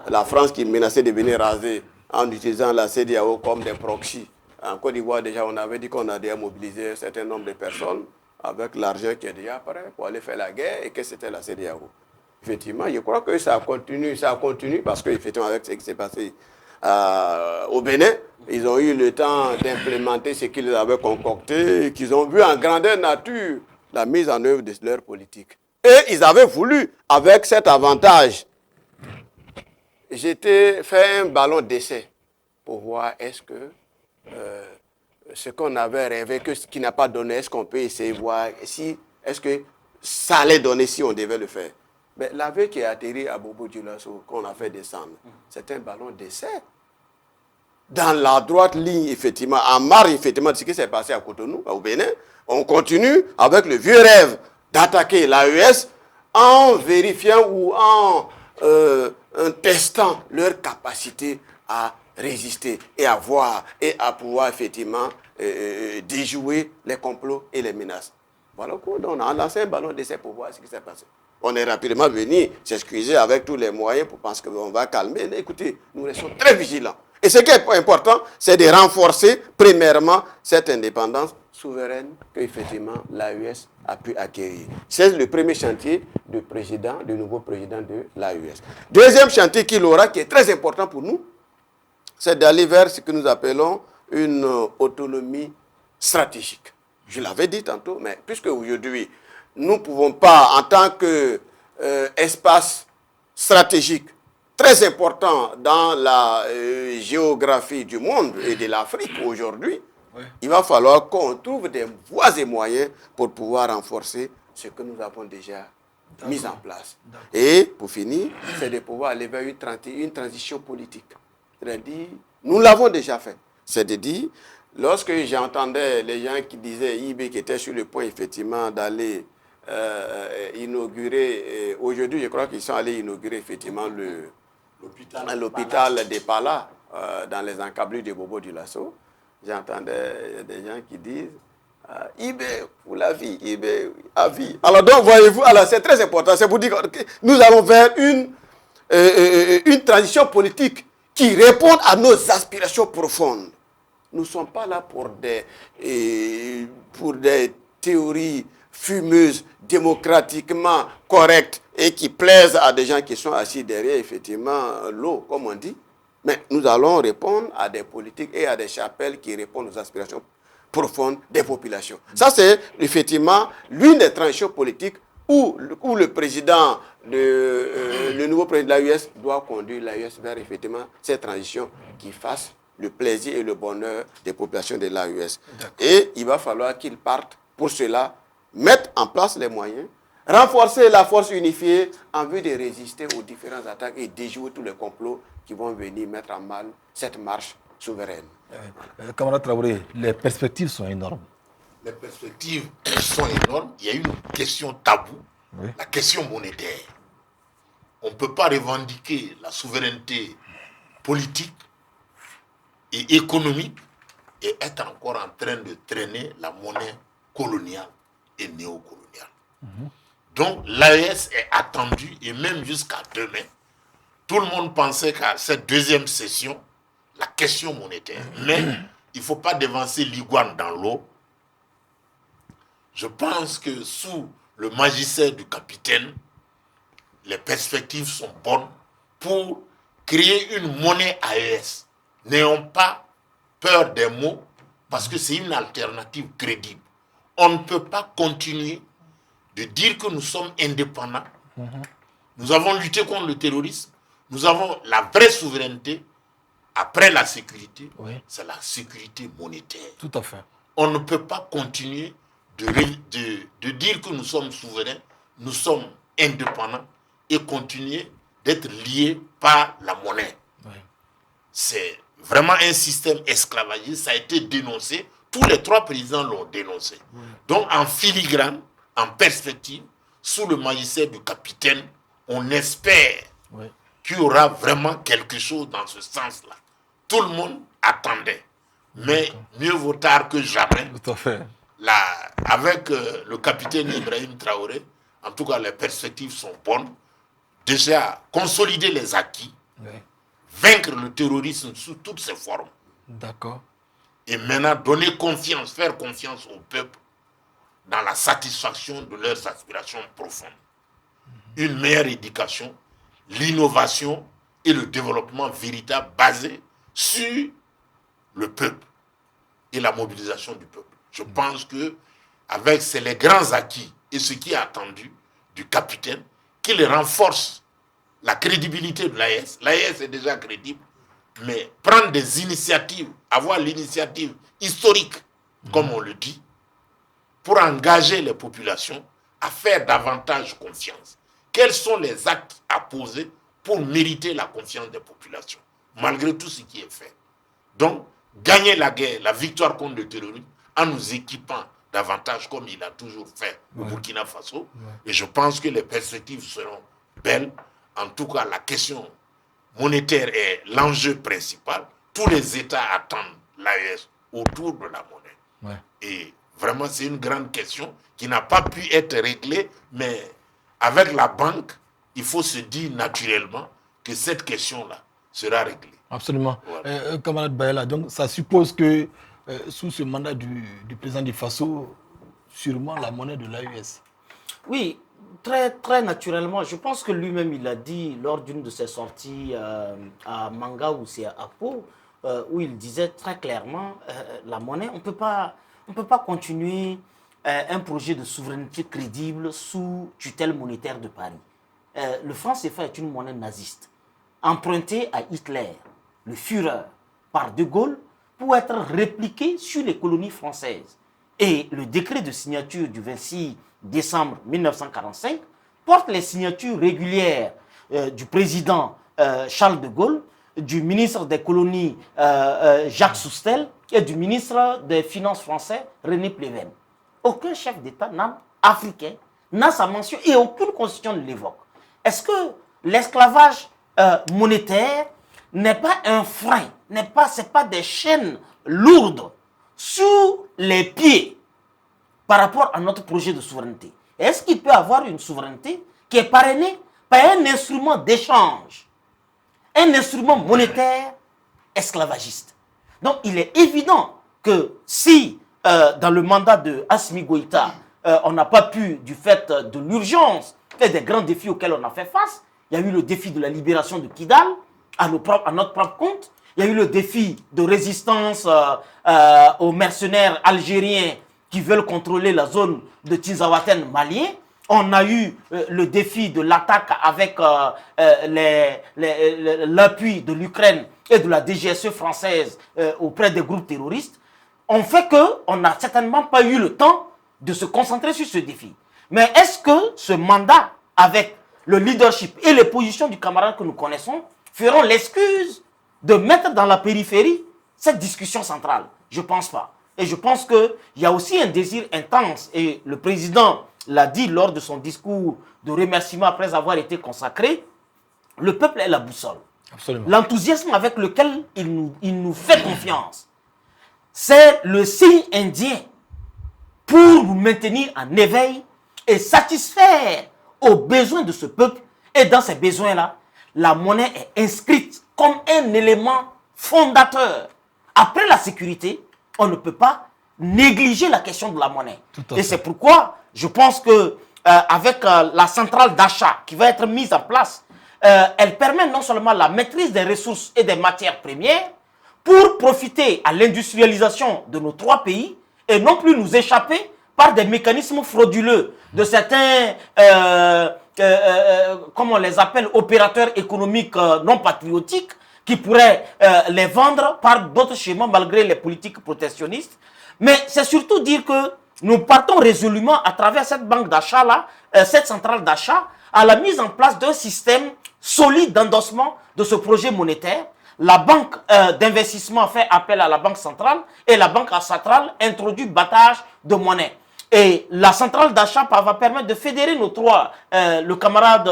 la France qui menaçait de venir raser en utilisant la CEDEAO comme des proxys. En Côte d'Ivoire, déjà, on avait dit qu'on a déjà mobilisé un certain nombre de personnes avec l'argent qui est déjà prêt pour aller faire la guerre et que c'était la CEDEAO. Effectivement, je crois que ça continue parce qu'effectivement, avec ce qui s'est passé au Bénin, ils ont eu le temps d'implémenter ce qu'ils avaient concocté et qu'ils ont vu en grandeur nature la mise en œuvre de leur politique. Et Et ils avaient voulu, avec cet avantage, j'étais fait un ballon d'essai pour voir est-ce que ce qu'on avait rêvé, ce qui n'a pas donné, est-ce qu'on peut essayer de voir si, est-ce que ça allait donner si on devait le faire. Mais l'avion qui a atterri à Bobo Dioulasso, qu'on a fait descendre, c'est un ballon d'essai. Dans la droite ligne, effectivement, en marge, effectivement, de ce qui s'est passé à Cotonou, au Bénin, on continue avec le vieux rêve d'attaquer l'AES en vérifiant ou en testant leur capacité à résister et à voir et à pouvoir effectivement déjouer les complots et les menaces. Voilà pourquoi on a lancé un ballon d'essai pour voir ce qui s'est passé. On est rapidement venu s'excuser avec tous les moyens pour penser qu'on va calmer. Mais écoutez, nous restons très vigilants. Et ce qui est important, c'est de renforcer premièrement cette indépendance souveraine qu'effectivement l'AES a pu acquérir. C'est le premier chantier du nouveau président de l'AES. Deuxième chantier qu'il aura, qui est très important pour nous, c'est d'aller vers ce que nous appelons une autonomie stratégique. Je l'avais dit tantôt, mais puisque aujourd'hui, nous ne pouvons pas, en tant qu'espace stratégique, très important dans la géographie du monde et de l'Afrique aujourd'hui, il va falloir qu'on trouve des voies et moyens pour pouvoir renforcer ce que nous avons déjà mis en place. Et pour finir, c'est de pouvoir aller vers une transition politique. C'est-à-dire, nous l'avons déjà fait. C'est de dire, lorsque j'entendais les gens qui disaient IB qui était sur le point effectivement d'aller inaugurer, aujourd'hui je crois qu'ils sont allés inaugurer effectivement l'hôpital des Palas dans les encablures de Bobo Dioulasso. J'entendais des gens qui disent IB pour la vie, IB à vie. Alors donc voyez-vous, alors c'est très important, c'est pour dire que nous allons vers une transition politique qui répond à nos aspirations profondes. Nous ne sommes pas là pour des théories fumeuses, démocratiquement correctes et qui plaisent à des gens qui sont assis derrière, effectivement, l'eau, comme on dit. Mais nous allons répondre à des politiques et à des chapelles qui répondent aux aspirations profondes des populations. Ça, c'est effectivement l'une des transitions politiques où le président, le nouveau président de l'AES doit conduire l'AES vers effectivement cette transition qui fasse le plaisir et le bonheur des populations de l'AES. Et il va falloir qu'il parte pour cela, mettre en place les moyens, renforcer la force unifiée en vue de résister aux différentes attaques et déjouer tous les complots qui vont venir mettre en mal cette marche souveraine. Camarade Traoré, les perspectives sont énormes. Les perspectives sont énormes. Il y a une question taboue, la question monétaire. On ne peut pas revendiquer la souveraineté politique et économique et être encore en train de traîner la monnaie coloniale et néocoloniale. Donc l'AES est attendue et même jusqu'à demain, tout le monde pensait qu'à cette deuxième session, la question monétaire. Mais il ne faut pas dévancer l'iguane dans l'eau. Je pense que sous le magistère du capitaine, les perspectives sont bonnes pour créer une monnaie AES. N'ayons pas peur des mots parce que c'est une alternative crédible. On ne peut pas continuer de dire que nous sommes indépendants. Nous avons lutté contre le terrorisme. Nous avons la vraie souveraineté. Après la sécurité, c'est la sécurité monétaire. Tout à fait. On ne peut pas continuer de dire que nous sommes souverains, nous sommes indépendants et continuer d'être liés par la monnaie. C'est vraiment un système esclavagiste, ça a été dénoncé. Tous les trois présidents l'ont dénoncé. Donc en filigrane, en perspective, sous le magistère du capitaine, on espère qu'il y aura vraiment quelque chose dans ce sens-là. Tout le monde attendait. Mais mieux vaut tard que jamais. Tout à fait. Avec le capitaine Ibrahim Traoré, en tout cas les perspectives sont bonnes. Déjà, consolider les acquis, vaincre le terrorisme sous toutes ses formes. D'accord. Et maintenant donner confiance, faire confiance au peuple dans la satisfaction de leurs aspirations profondes. Une meilleure éducation, l'innovation et le développement véritable basé sur le peuple et la mobilisation du peuple. Je pense que avec les grands acquis et ce qui est attendu du capitaine, qu'il renforce la crédibilité de l'AES. L'AES est déjà crédible, mais prendre des initiatives, avoir l'initiative historique, comme on le dit, pour engager les populations à faire davantage confiance. Quels sont les actes à poser pour mériter la confiance des populations, malgré tout ce qui est fait? Donc, gagner la guerre, la victoire contre le terrorisme, en nous équipant davantage comme il a toujours fait au Burkina Faso. Et je pense que les perspectives seront belles. En tout cas, la question monétaire est l'enjeu principal. Tous les États attendent l'AES autour de la monnaie. Et vraiment, c'est une grande question qui n'a pas pu être réglée, mais avec la banque, il faut se dire naturellement que cette question-là sera réglée. Absolument. Voilà. Camarade Bayala, donc ça suppose que sous ce mandat du président du Faso, sûrement la monnaie de l'AES. Oui, très, très naturellement. Je pense que lui-même, il a dit lors d'une de ses sorties à Manga ou c'est à Pau, où il disait très clairement, la monnaie, on ne peut pas continuer un projet de souveraineté crédible sous tutelle monétaire de Paris. Le franc CFA est une monnaie naziste, empruntée à Hitler, le Führer, par De Gaulle, pour être répliquée sur les colonies françaises. Et le décret de signature du 26 décembre 1945 porte les signatures régulières du président Charles de Gaulle, du ministre des colonies Jacques Soustel et du ministre des Finances français René Pleven. Aucun chef d'État africain n'a sa mention et aucune constitution ne l'évoque. Est-ce que l'esclavage monétaire n'est pas un frein, c'est pas des chaînes lourdes sous les pieds par rapport à notre projet de souveraineté? Est-ce qu'il peut avoir une souveraineté qui est parrainée par un instrument d'échange, un instrument monétaire esclavagiste? Donc il est évident que si dans le mandat de Assimi Goïta, on n'a pas pu, du fait de l'urgence et des grands défis auxquels on a fait face, il y a eu le défi de la libération de Kidal à notre propre compte, il y a eu le défi de résistance aux mercenaires algériens qui veulent contrôler la zone de Tinzaouaten malien. On a eu le défi de l'attaque avec l'appui de l'Ukraine et de la DGSE française auprès des groupes terroristes. On fait qu'on n'a certainement pas eu le temps de se concentrer sur ce défi. Mais est-ce que ce mandat, avec le leadership et les positions du camarade que nous connaissons, feront l'excuse de mettre dans la périphérie cette discussion centrale? Je ne pense pas. Et je pense qu'il y a aussi un désir intense, et le président l'a dit lors de son discours de remerciement après avoir été consacré, le peuple est la boussole. Absolument. L'enthousiasme avec lequel il nous fait confiance, c'est le signe indien pour nous maintenir en éveil et satisfaire aux besoins de ce peuple. Et dans ces besoins-là, la monnaie est inscrite comme un élément fondateur. Après la sécurité, on ne peut pas négliger la question de la monnaie. Et c'est pourquoi je pense que avec la centrale d'achat qui va être mise en place, elle permet non seulement la maîtrise des ressources et des matières premières pour profiter à l'industrialisation de nos trois pays et non plus nous échapper par des mécanismes frauduleux de certains, comme on les appelle, opérateurs économiques non patriotiques qui pourraient les vendre par d'autres schémas malgré les politiques protectionnistes. Mais c'est surtout dire que nous partons résolument à travers cette banque d'achat-là, cette centrale d'achat, à la mise en place d'un système solide d'endossement de ce projet monétaire. La banque d'investissement fait appel à la banque centrale et la banque centrale introduit battage de monnaie. Et la centrale d'achat va permettre de fédérer nos trois, le camarade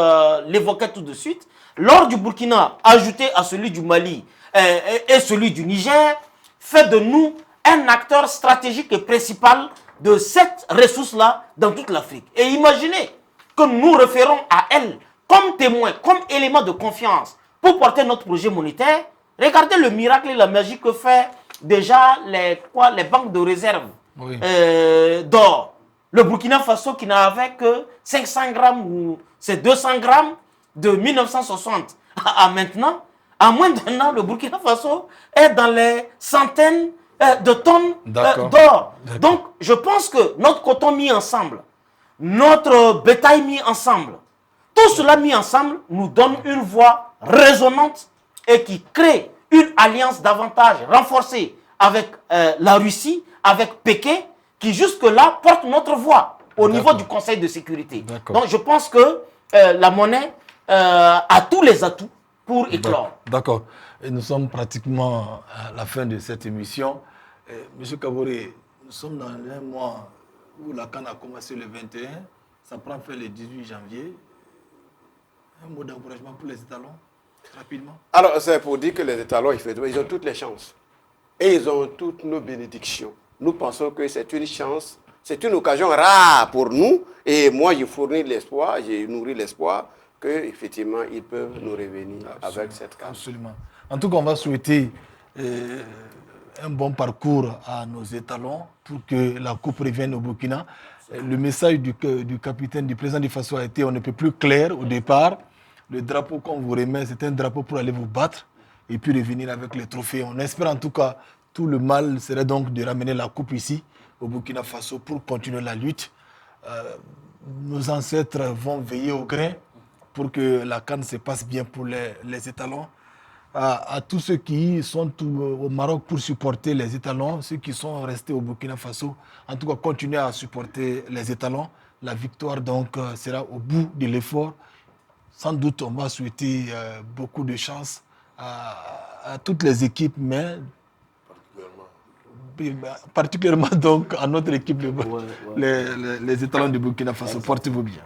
l'évoquait tout de suite, l'or du Burkina ajouté à celui du Mali et celui du Niger, fait de nous un acteur stratégique et principal de cette ressource-là dans toute l'Afrique. Et imaginez que nous référons à elle comme témoin, comme élément de confiance pour porter notre projet monétaire. Regardez le miracle et la magie que fait déjà les banques de réserve d'or. Le Burkina Faso qui n'avait que 500 grammes ou c'est 200 grammes de 1960 à maintenant, en moins d'un an, le Burkina Faso est dans les centaines de tonnes d'or. Donc, je pense que notre coton mis ensemble notre bétail mis ensemble. Tout cela mis ensemble nous donne une voix résonante et qui crée une alliance davantage renforcée avec la Russie, avec Pékin, qui jusque-là porte notre voix au niveau du Conseil de sécurité. Donc je pense que la monnaie a tous les atouts pour éclore. D'accord. Et nous sommes pratiquement à la fin de cette émission. Monsieur Kaboré, nous sommes dans un mois où la CAN a commencé le 21, ça prend fin le 18 janvier. Un mot d'encouragement pour les étalons, rapidement. Alors, c'est pour dire que les étalons, ils ont toutes les chances. Et ils ont toutes nos bénédictions. Nous pensons que c'est une chance, c'est une occasion rare pour nous. Et moi, je fournis l'espoir, j'ai nourri l'espoir qu'effectivement, ils peuvent nous revenir avec cette carte. Absolument. En tout cas, on va souhaiter un bon parcours à nos étalons pour que la coupe revienne au Burkina. Le message du capitaine, du président du Faso a été on ne peut plus clair au départ. Le drapeau qu'on vous remet, c'est un drapeau pour aller vous battre et puis revenir avec les trophées. On espère en tout cas, tout le mal serait donc de ramener la coupe ici, au Burkina Faso, pour continuer la lutte. Nos ancêtres vont veiller au grain pour que la CAN se passe bien pour les étalons. À tous ceux qui sont au Maroc pour supporter les étalons, ceux qui sont restés au Burkina Faso, en tout cas, continuez à supporter les étalons. La victoire donc sera au bout de l'effort. Sans doute, on va souhaiter beaucoup de chance à toutes les équipes, mais particulièrement donc à notre équipe, les étalons du Burkina Faso. Portez-vous bien.